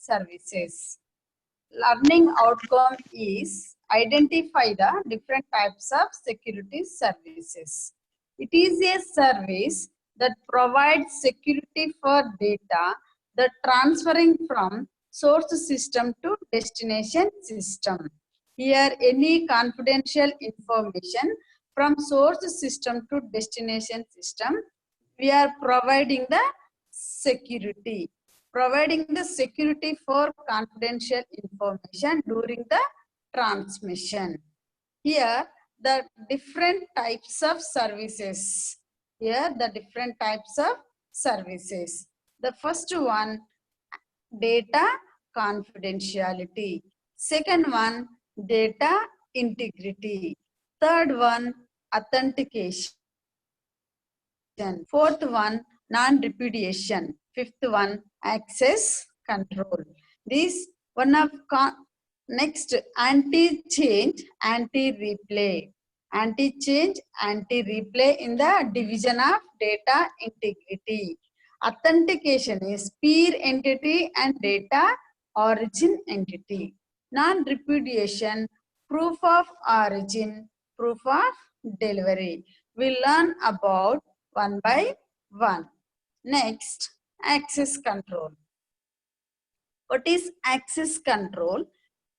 services. Learning outcome is identify the different types of security services. It is a service that provides security for data that transferring from source system to destination system. Here, any confidential information from source system to destination system, we are providing the security. Providing the security for confidential information during the transmission. Here, the different types of services. Here, the different types of services. The first one, data confidentiality. Second one, data integrity. Third one, authentication. Fourth one, non-repudiation. Fifth one, access control. This one of next, anti-change, anti-replay. Anti-change, anti-replay in the division of data integrity. Authentication is peer entity and data origin entity. Non-repudiation, proof of origin, proof of delivery. We learn about one by one. Next, access control. What is access control?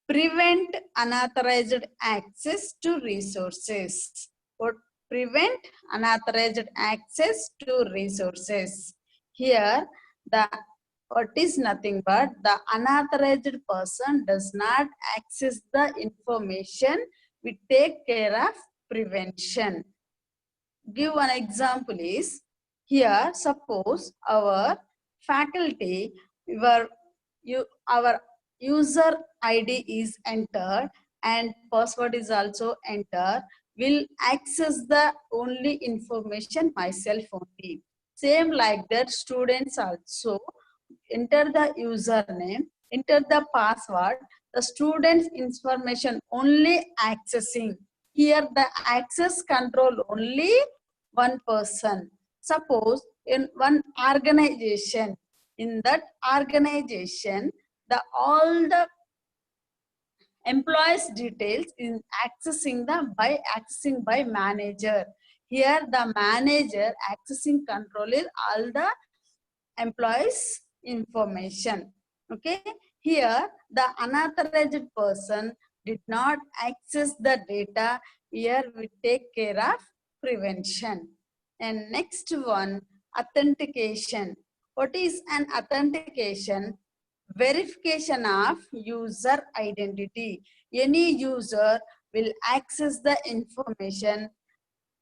Prevent unauthorized access to resources. What? Prevent unauthorized access to resources. Here, the what is nothing but the unauthorized person does not access the information. We take care of prevention. Give an example is, here suppose our faculty, our user ID is entered and password is also entered, will access the only information myself only. Same like that, students also enter the username, enter the password, the student's information only accessing. Here the access control only one person. Suppose in one organization, in that organization, all the employees details in accessing by manager. Here the manager accessing control is all the employees information. Okay, here the unauthorized person did not access the data. Here we take care of prevention. And next one, authentication. What is an authentication? Verification of user identity. Any user will access the information,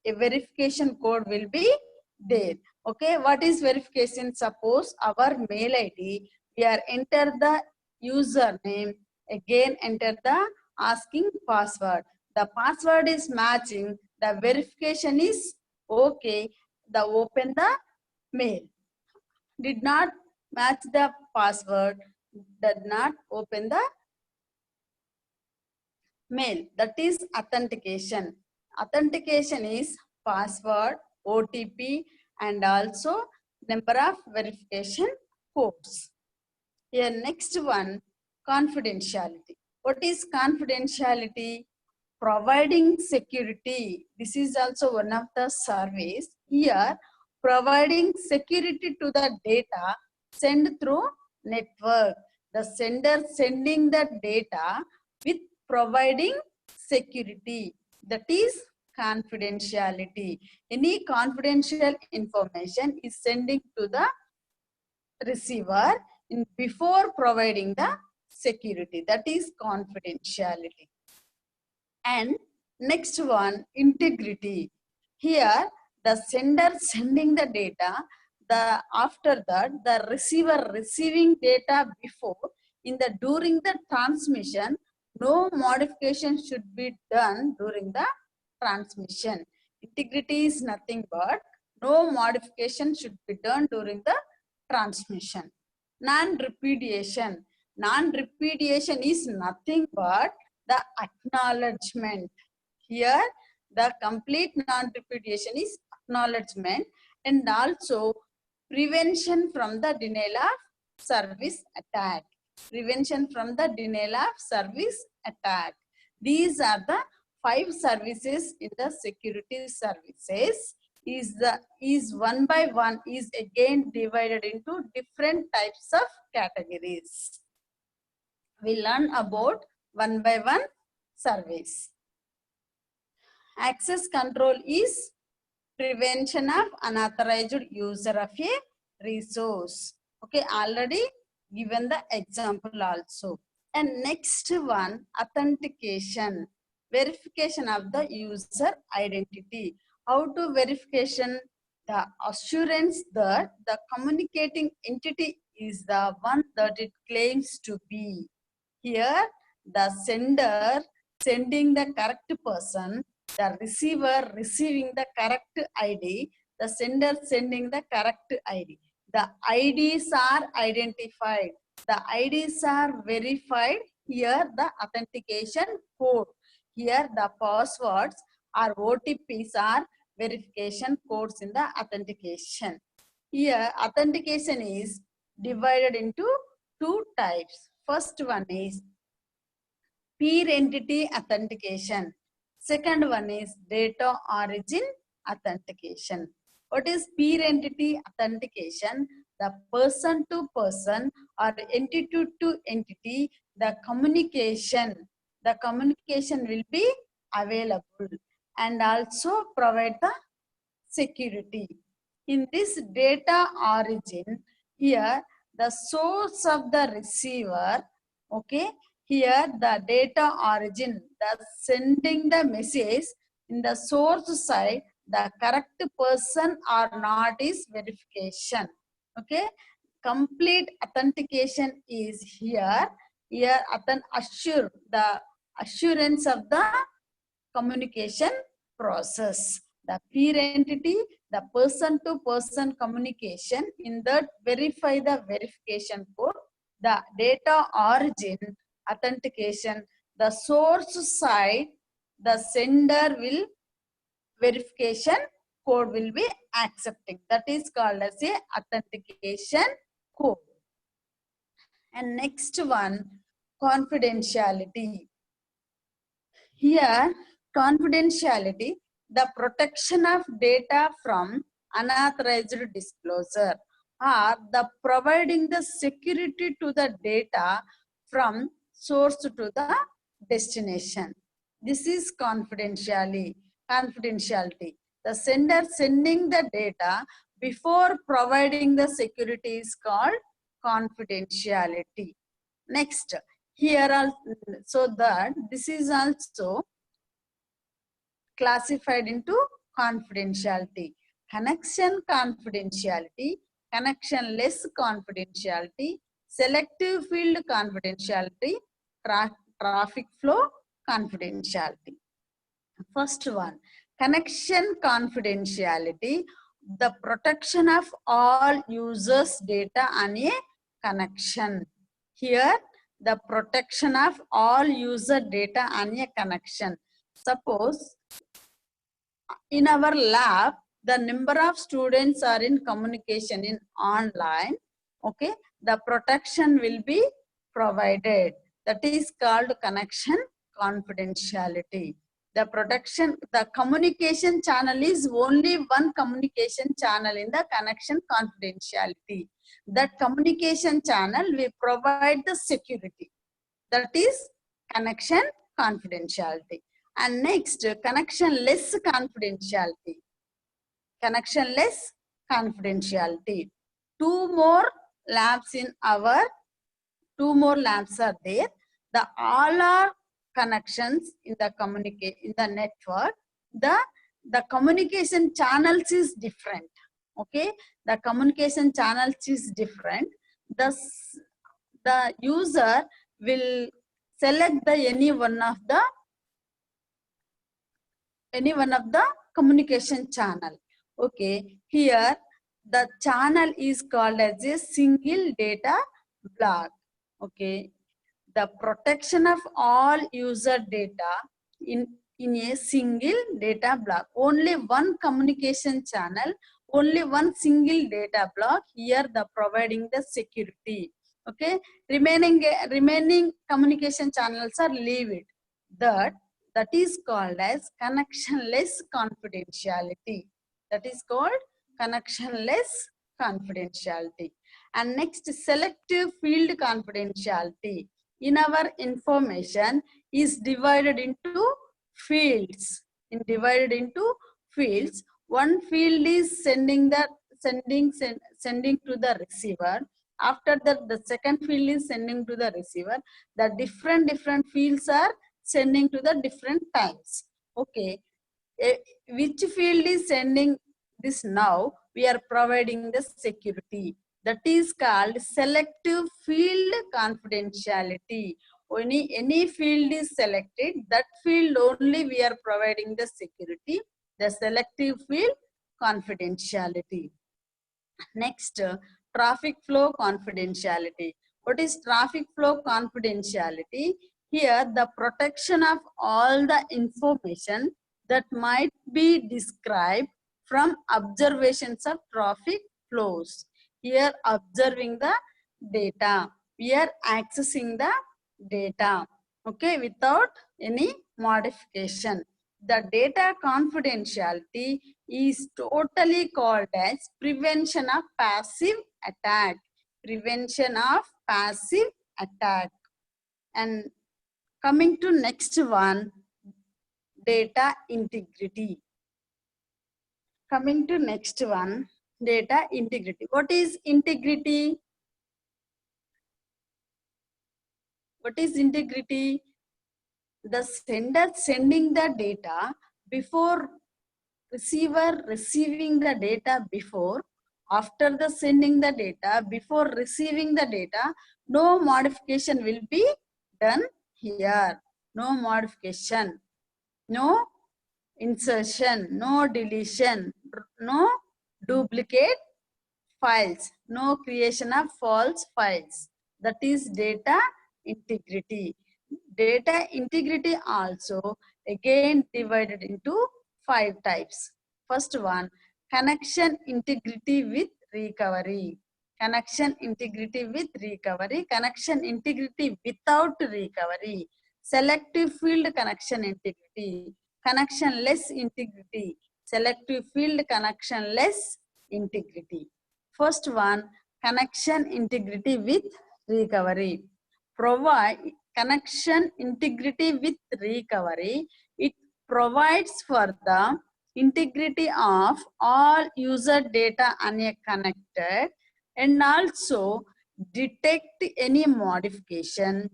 a verification code will be there. Okay, what is verification? Suppose our mail ID, we are enter the username, again enter the asking password. The password is matching, the verification is okay, the open the mail. Did not match the password, did not open the mail. That is authentication. Authentication is password, OTP, and also number of verification codes. Here next one, confidentiality. What is confidentiality? Providing security. This is also one of the surveys. Here, providing security to the data sent through network. The sender sending the data with providing security. That is confidentiality. Any confidential information is sending to the receiver before providing the security. That is confidentiality. And next one, integrity. Here the sender sending the data, after that the receiver receiving data before, during the transmission, no modification should be done during the transmission. Integrity is nothing but no modification should be done during the transmission. Non-repudiation. Non-repudiation is nothing but the acknowledgement. Here the complete non-repudiation is acknowledgement, and also prevention from the denial of service attack. prevention from the denial of service attack. These are the 5 services in the security services. Is one by one is again divided into different types of categories. We learn about one by one service. Access control is prevention of unauthorized user of a resource. Okay, already given the example also. And next one, authentication, verification of the user identity. How to verification? The assurance that the communicating entity is the one that it claims to be. Here, the sender sending the correct person, the receiver receiving the correct ID, the sender sending the correct ID. The IDs are identified. The IDs are verified. Here, the authentication code. Here, the passwords or OTPs are verification codes in the authentication. Here, authentication is divided into 2 types. First one is peer entity authentication. Second one is data origin authentication. What is peer entity authentication? The person to person or entity to entity, the communication will be available and also provide the security. In this data origin, here the source of the receiver, okay, here the data origin, the sending the message in the source side, the correct person or not is verification. Okay, complete authentication is here. Here the assurance of the communication process. The peer entity, the person to person communication, in that verify the verification code, the data origin authentication, the source side, the sender will verification code will be accepting. That is called as a authentication code. And next one, confidentiality. Here, confidentiality, the protection of data from unauthorized disclosure, or the providing the security to the data from source to the destination. This is confidentiality. The sender sending the data before providing the security is called confidentiality. Next, here also, so that this is also classified into confidentiality. Connection confidentiality, connectionless confidentiality, selective field confidentiality, traffic flow confidentiality. First one, connection confidentiality, the protection of all users' data on a connection. Here, the protection of all user data on a connection. Suppose in our lab, the number of students are in communication in online, okay, the protection will be provided. That is called connection confidentiality. The protection, the communication channel is only one communication channel in the connection confidentiality. That communication channel will provide the security. That is connection confidentiality. And next, connectionless confidentiality. Connectionless confidentiality. Two more labs are there. The all are connections in the network. The communication channels is different. Okay, the communication channels is different. The user will select any one of the communication channel. Okay, here the channel is called as a single data block. Okay, the protection of all user data in a single data block. Only one communication channel, only one single data block. Here the providing the security. Okay, remaining communication channels are leave it. That is called as connectionless confidentiality. That is called connectionless confidentiality. And next, selective field confidentiality. In our information is divided into fields. Divided into fields. One field is sending to the receiver. After that, the second field is sending to the receiver. The different fields are sending to the different times. Okay, which field is sending this now? We are providing the security. That is called selective field confidentiality. Any field is selected, that field only we are providing the security, the selective field confidentiality. Next, traffic flow confidentiality. What is traffic flow confidentiality? Here, the protection of all the information that might be described from observations of traffic flows. Here, observing the data. We are accessing the data, okay, without any modification. The data confidentiality is totally called as prevention of passive attack. Prevention of passive attack. And coming to next one, data integrity. Coming to next one, data integrity. What is integrity? What is integrity? The sender sending the data before receiver receiving the data before, after the sending the data, before receiving the data, no modification will be done here. No modification, no insertion, no deletion, no duplicate files, no creation of false files. That is data integrity. Data integrity also again divided into 5 types. First one, connection integrity with recovery. Connection integrity with recovery. Connection integrity without recovery. Selective field connection integrity. Connectionless integrity. Selective field connectionless integrity. First one, connection integrity with recovery. Provide connection integrity with recovery. It provides for the integrity of all user data unconnected and also detect any modification,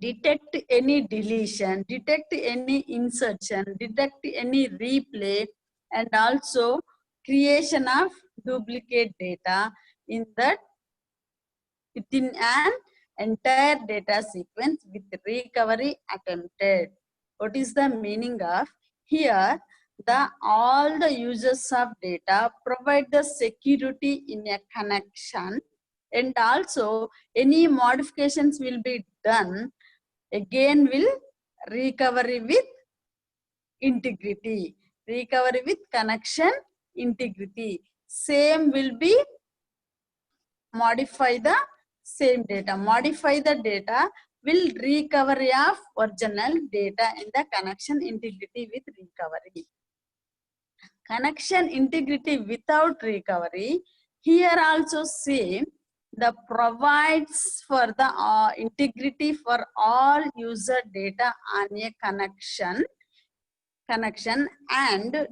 detect any deletion, detect any insertion, detect any replay, and also creation of duplicate data in that within an entire data sequence with recovery attempted. What is the meaning of here? All the users of data provide the security in a connection, and also any modifications will be done, again will recovery with integrity. Recovery with connection integrity. Same will be modify the same data. Modify the data will recovery of original data in the connection integrity with recovery. Connection integrity without recovery, here also same, the provides for the integrity for all user data on a connection and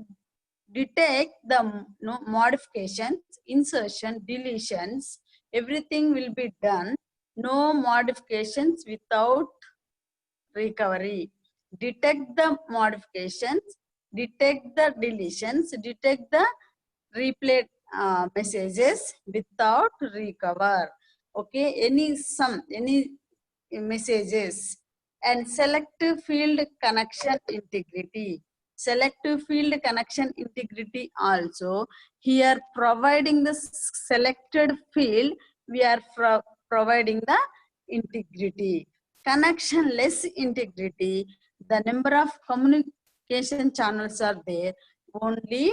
detect the modifications, insertion, deletions, everything will be done. No modifications without recovery. Detect the modifications, detect the deletions, detect the replay messages without recover. Okay, any messages. And selective field connection integrity. Selective field connection integrity also, here providing the selected field, we are providing the integrity. Connectionless integrity, the number of communication channels are there, only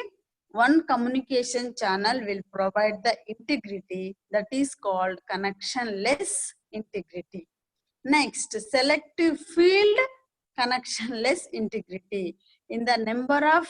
one communication channel will provide the integrity that is called connectionless integrity. Next, selective field connectionless integrity. In the number of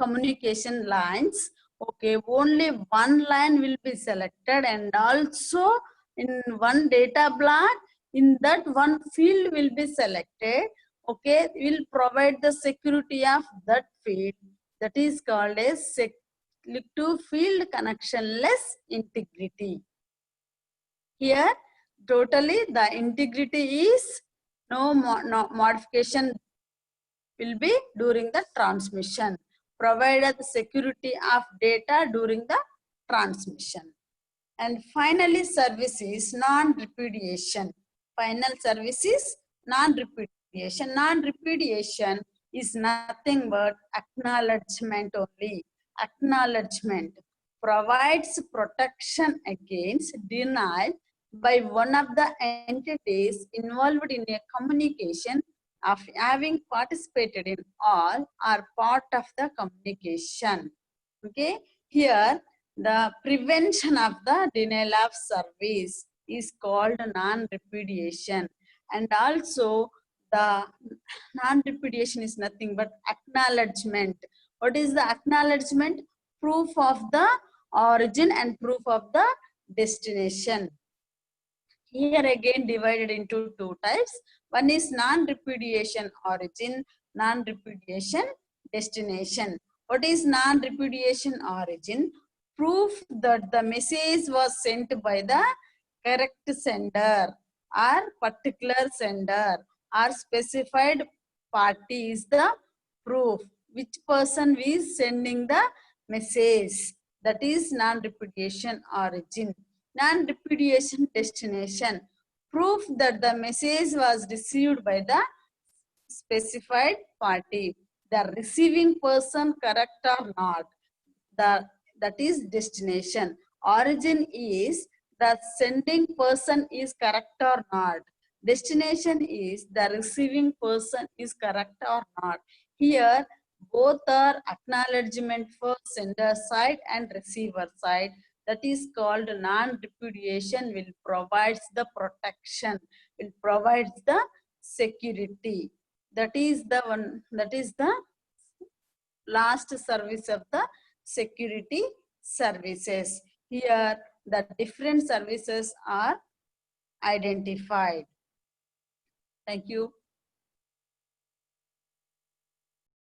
communication lines, okay, only one line will be selected, and also in one data block, in that one field will be selected, okay, will provide the security of that field. That is called as selective field connectionless integrity. Here, totally the integrity is no modification will be during the transmission, provided the security of data during the transmission. And finally, service is non-repudiation. Final service is non-repudiation. Non-repudiation is nothing but acknowledgement only. Acknowledgement provides protection against denial by one of the entities involved in a communication of having participated in all or part of the communication. Okay, here the prevention of the denial of service is called non-repudiation, and also the non-repudiation is nothing but acknowledgement. What is the acknowledgement? Proof of the origin and proof of the destination. Here again divided into two types. One is non-repudiation origin, non-repudiation destination. What is non-repudiation origin? Proof that the message was sent by the correct sender or particular sender or specified party is the proof. Which person is sending the message? That is non-repudiation origin. Non-repudiation destination. Proof that the message was received by the specified party. The receiving person correct or not. That is destination. Origin is the sending person is correct or not. Destination is the receiving person is correct or not. Here both are acknowledgement for sender side and receiver side. That is called non-repudiation will provides the protection, will provides the security. That is the one, that is the last service of the security services. Here the different services are identified. Thank you.